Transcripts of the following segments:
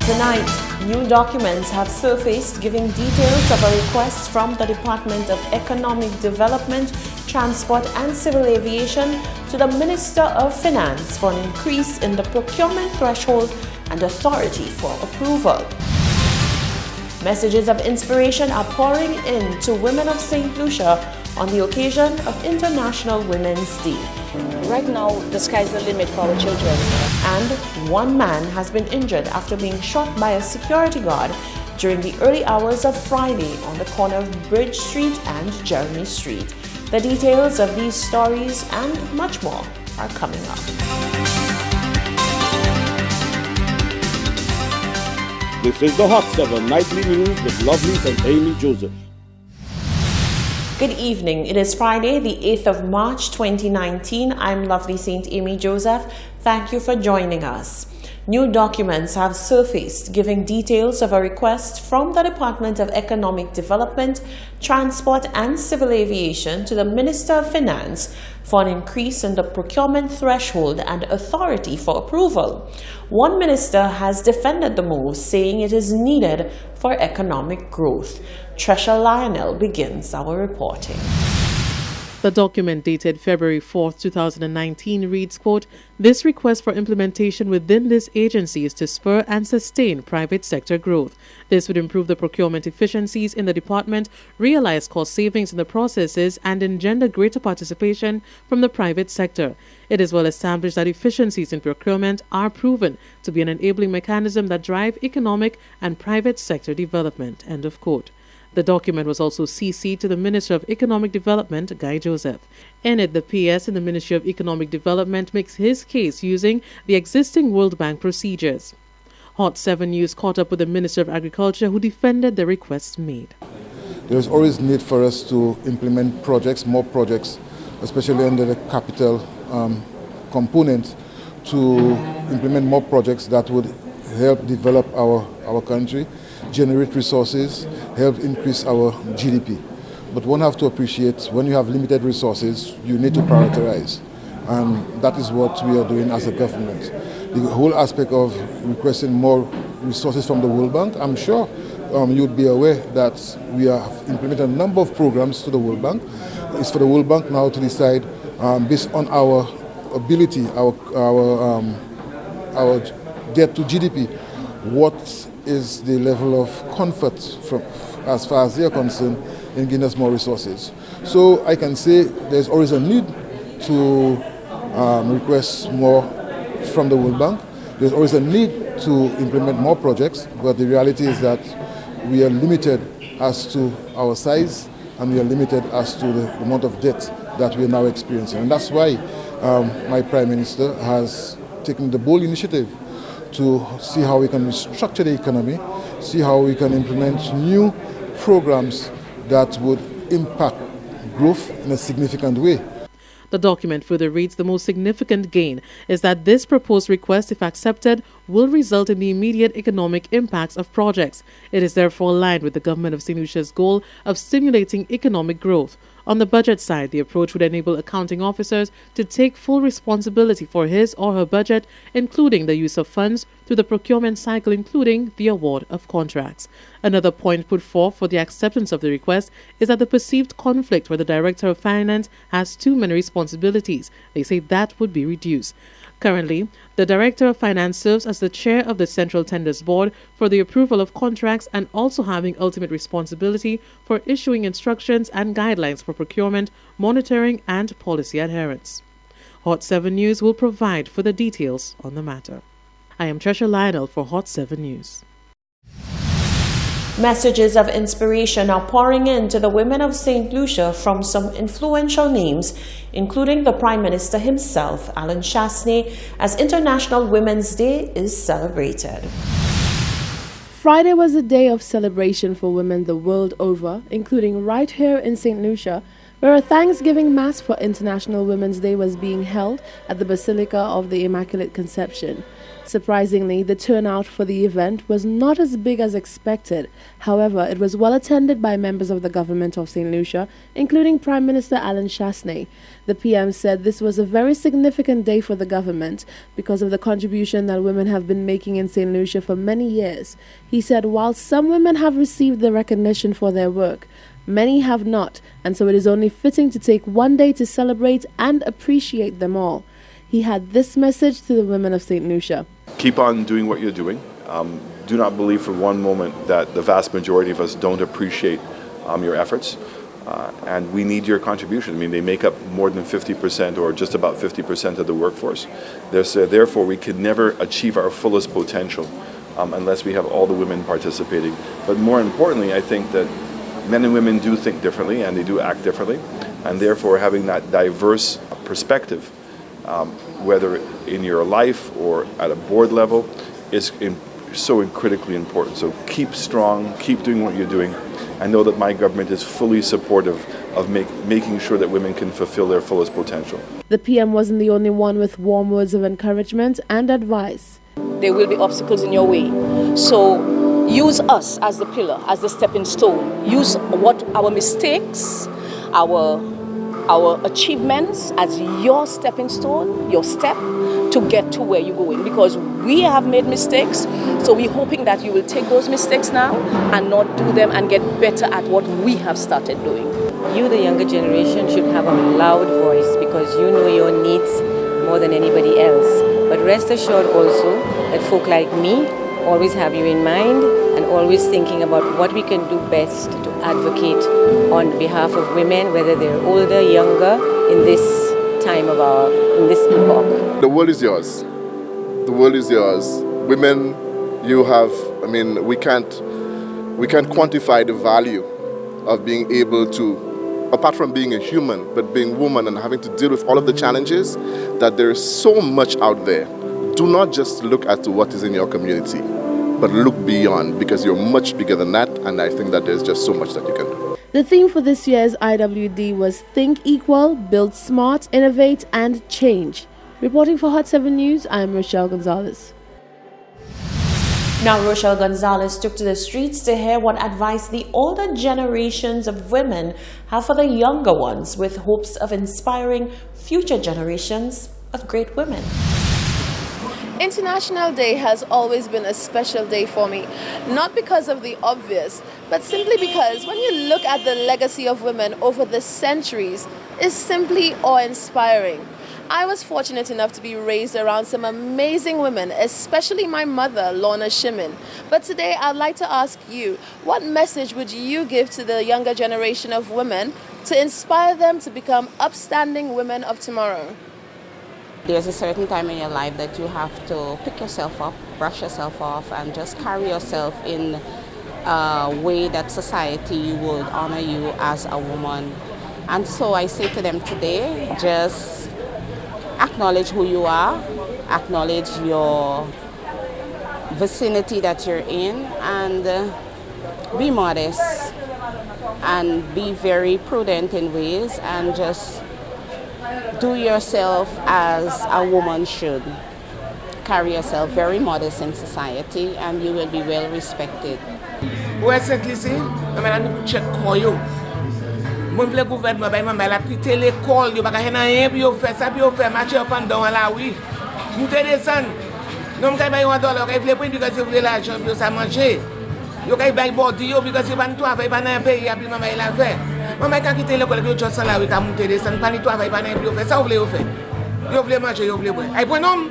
Tonight, new documents have surfaced giving details of a request from the Department of Economic Development, Transport and Civil Aviation to the Minister of Finance for an increase in the procurement threshold and authority for approval. Messages of inspiration are pouring in to women of St. Lucia on the occasion of International Women's Day. Right now, the sky's the limit for our children. And one man has been injured after being shot by a security guard during the early hours of Friday on the corner of Bridge Street and Jeremy Street. The details of these stories and much more are coming up. This is the Hot 7 Nightly News with Lovely and Amy Joseph. Good evening. It is Friday, the 8th of March 2019. I'm Lovely St. Amy Joseph. Thank you for joining us. New documents have surfaced giving details of a request from the Department of Economic Development, Transport and Civil Aviation to the Minister of Finance for an increase in the procurement threshold and authority for approval. One minister has defended the move, saying it is needed for economic growth. Tresha Lionel begins our reporting. The document dated February 4, 2019 reads, quote, "This request for implementation within this agency is to spur and sustain private sector growth. This would improve the procurement efficiencies in the department, realize cost savings in the processes, and engender greater participation from the private sector. It is well established that efficiencies in procurement are proven to be an enabling mechanism that drive economic and private sector development." End of quote. The document was also CC'd to the Minister of Economic Development, Guy Joseph. In it, the PS in the Ministry of Economic Development makes his case using the existing World Bank procedures. Hot 7 News caught up with the Minister of Agriculture, who defended the requests made. There's always need for us to implement projects, more projects, especially under the capital component, to implement more projects that would help develop our country, generate resources, help increase our GDP. But one have to appreciate when you have limited resources, you need to prioritize. And that is what we are doing as a government. The whole aspect of requesting more resources from the World Bank, I'm sure you'd be aware that we have implemented a number of programs to the World Bank. It's for the World Bank now to decide, based on our ability, our debt to GDP, what is the level of comfort as far as they are concerned in giving us more resources. So I can say there's always a need to request more from the World Bank. There's always a need to implement more projects, but the reality is that we are limited as to our size and we are limited as to the amount of debt that we are now experiencing. And that's why my Prime Minister has taken the bold initiative to see how we can restructure the economy, see how we can implement new programs that would impact growth in a significant way. The document further reads, "The most significant gain is that this proposed request, if accepted, will result in the immediate economic impacts of projects. It is therefore aligned with the Government of St. Lucia's goal of stimulating economic growth. On the budget side, the approach would enable accounting officers to take full responsibility for his or her budget, including the use of funds through the procurement cycle, including the award of contracts." Another point put forth for the acceptance of the request is that the perceived conflict where the Director of Finance has too many responsibilities. They say that would be reduced. Currently, the Director of Finance serves as the chair of the Central Tenders Board for the approval of contracts and also having ultimate responsibility for issuing instructions and guidelines for procurement, monitoring, and policy adherence. Hot 7 News will provide further details on the matter. I am Tresha Lionel for Hot 7 News. Messages of inspiration are pouring in to the women of St. Lucia from some influential names, including the Prime Minister himself, Alan Chasney, as International Women's Day is celebrated. Friday was a day of celebration for women the world over, including right here in St. Lucia, where a Thanksgiving Mass for International Women's Day was being held at the Basilica of the Immaculate Conception. Surprisingly, the turnout for the event was not as big as expected. However, it was well attended by members of the government of St. Lucia, including Prime Minister Alan Chasney. The PM said this was a very significant day for the government because of the contribution that women have been making in St. Lucia for many years. He said while some women have received the recognition for their work, many have not, and so it is only fitting to take one day to celebrate and appreciate them all. He had this message to the women of St. Lucia. Keep on doing what you're doing. Do not believe for one moment that the vast majority of us don't appreciate your efforts. And we need your contribution. I mean, they make up more than 50% or just about 50% of the workforce. Therefore, we can never achieve our fullest potential unless we have all the women participating. But more importantly, I think that men and women do think differently and they do act differently. And therefore, having that diverse perspective, whether in your life or at a board level, is so critically important. So keep strong, keep doing what you're doing. I know that my government is fully supportive of making sure that women can fulfill their fullest potential. The PM wasn't the only one with warm words of encouragement and advice. There will be obstacles in your way. So use us as the pillar, as the stepping stone. Use what our mistakes, our achievements as your stepping stone, your step to get to where you're going. Because we have made mistakes, so we're hoping that you will take those mistakes now and not do them and get better at what we have started doing. You, the younger generation, should have a loud voice because you know your needs more than anybody else. But rest assured also that folk like me always have you in mind and always thinking about what we can do best to advocate on behalf of women, whether they're older, younger, in this time of in this epoch. The world is yours. The world is yours. Women, you have, we can't quantify the value of being able to, apart from being a human, but being woman and having to deal with all of the challenges, that there is so much out there. Do not just look at what is in your community, but look beyond, because you're much bigger than that, and I think that there's just so much that you can do. The theme for this year's IWD was Think Equal, Build Smart, Innovate and Change. Reporting for Hot 7 News, I am Rochelle Gonzalez. Now, Rochelle Gonzalez took to the streets to hear what advice the older generations of women have for the younger ones, with hopes of inspiring future generations of great women. International Day has always been a special day for me, not because of the obvious, but simply because when you look at the legacy of women over the centuries, it's simply awe-inspiring. I was fortunate enough to be raised around some amazing women, especially my mother, Lorna Shimin. But today I'd like to ask you, what message would you give to the younger generation of women to inspire them to become upstanding women of tomorrow? There's a certain time in your life that you have to pick yourself up, brush yourself off, and just carry yourself in a way that society would honor you as a woman. And so I say to them today, just acknowledge who you are, acknowledge your vicinity that you're in, and be modest and be very prudent in ways, and just do yourself as a woman should. Carry yourself very modest in society and you will be well respected. Recently, see, I need to check for you. Mon vle gouvernement bay maman la quitté l'école, yo pas rien rien puis yo fait ça puis yo fait marcher up and down la rue. Monter descendre. Non kay bay $1, kay vle prendre parce que vle l'argent puis ça manger. Yo kay bay body yo because you pas travail pas dans pays puis maman il a fait. Maman quand quitter l'école yo juste la rue ka monter descendre pas ni travail pas dans yo fait ça vle yo fait. Yo vle manger yo vle boire. Ay bon homme.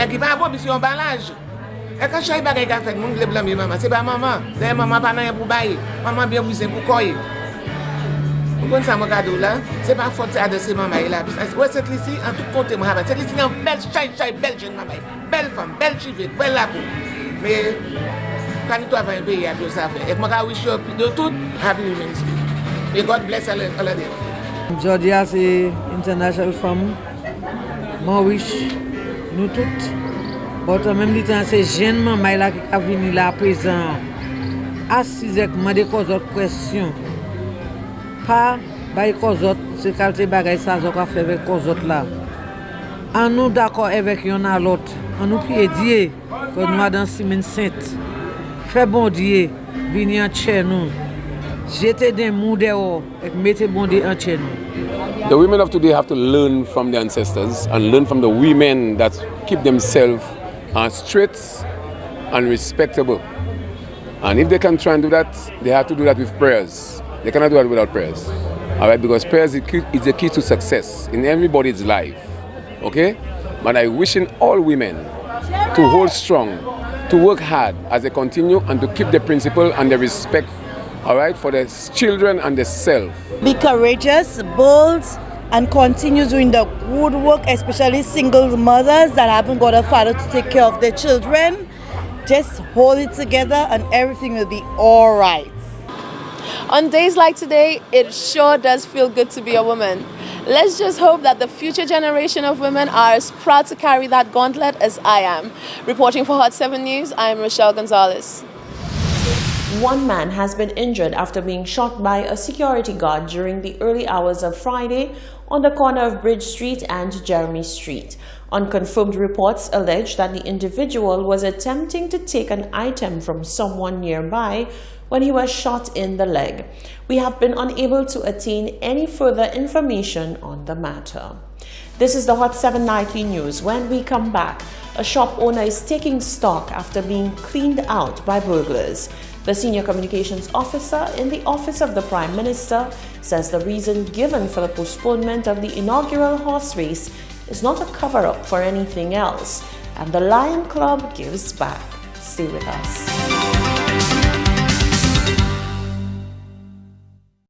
Et qui va avoir mission emballage. Et quand je suis bagay ka fait, moun vle blâmer maman, c'est pas maman. D'ailleurs maman pas nan pour bailler. Maman bien bouser pour koyer. Vous comprenez ça mon cadeau là, c'est pas faute de ces maman là. Ouais cette ici en tout côté moi cette ici une belle chai belle jeune maman. Belle femme, belle chivette, belle la peau. Mais quand tu vas un pays à tout ça fait. Et moi I wish you de tout happy women's day. May God bless all of them. Georgia c'est international femme. Moi wish nous toutes. But en même temps c'est jeune maman là qui a venu là présent. Assise avec moi des causes de question. Pas by cause c'est qualité bagay ça zo ka faire avec cause là. An nou d'akor evek yon an lot. An nou priye Diye, kon nou adan simen sent. Fè bon Diye, vini an tche nou. Jete den mou de ou, ek mette bon Diye an tche nou. The women of today have to learn from the ancestors and learn from the women that keep themselves straight and respectable. And if they can try and do that, they have to do that with prayers. They cannot do that without prayers. All right, because prayers is the key to success in everybody's life. Okay? But I'm wishing all women to hold strong, to work hard as they continue and to keep the principle and the respect, all right, for their children and themselves. Be courageous, bold, and continue doing the good work, especially single mothers that haven't got a father to take care of their children. Just hold it together and everything will be all right. On days like today, it sure does feel good to be a woman. Let's just hope that the future generation of women are as proud to carry that gauntlet as I am. Reporting for Hot 7 News, I'm Rochelle Gonzalez. One man has been injured after being shot by a security guard during the early hours of Friday on the corner of Bridge Street and Jeremy Street. Unconfirmed reports allege that the individual was attempting to take an item from someone nearby when he was shot in the leg. We have been unable to attain any further information on the matter. This is the Hot 7 Nightly News. When we come back, a shop owner is taking stock after being cleaned out by burglars. The senior communications officer in the office of the Prime Minister says the reason given for the postponement of the inaugural horse race is not a cover-up for anything else, and the Lion Club gives back. Stay with us.